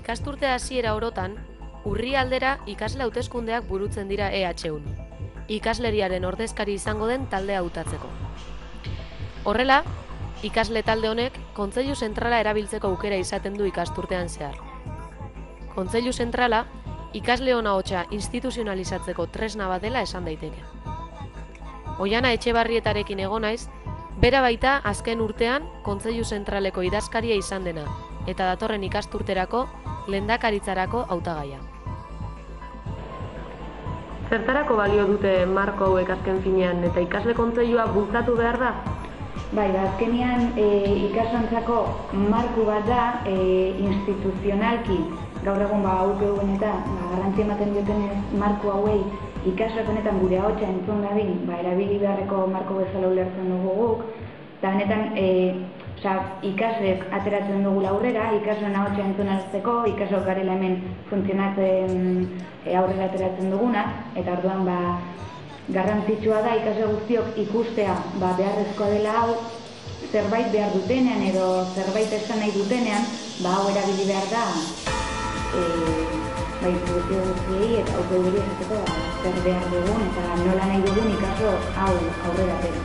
Ikasturte hasiera orotan, urrialdera ikasle hauteskundeak burutzen dira EHUn, ikasleriaren ordezkari izango den taldea hautatzeko. Horrela, ikasle talde honek Kontseilu Zentrala erabiltzeko aukera izaten du ikasturtean zehar. Kontseilu Zentrala, ikasleon ahotsa instituzionalizatzeko tresna bat dela esan daiteke. Oiana Etxebarrietarekin egon naiz, bera baita azken urtean Kontseilu Zentraleko idazkaria izan dena, eta datorren ikasturterako lehendakaritzarako hautagaia. Zertarako balio dute marko hauek azken finean eta ikasle kontseilua bultzatu behar da? Bai, azkenean ikasontzako marku bat da instituzionalki, gaur egun UPV eta garrantzi ematen diotenez marku hauei ikasleak honetan gure ahotsa entzun dadin, erabili beharreko marko bezala ulertzen dugu guk, eta honetan ikasleek ateratzen dugu aurrera, ikasleen ahotsa entzunarazteko, ikasleok garela hemen funtzionatzen aurrera ateratzen duguna, eta orduan garrantzitsua da ikasle guztiok ikustea beharrezkoa dela hau, zerbait behar dutenean edo zerbait esan nahi dutenean, hau erabili behar da instituzio guztiei eta UPV-ri esateko zer behar dugun eta nola nahi dugun ikasle hau aurrera atera.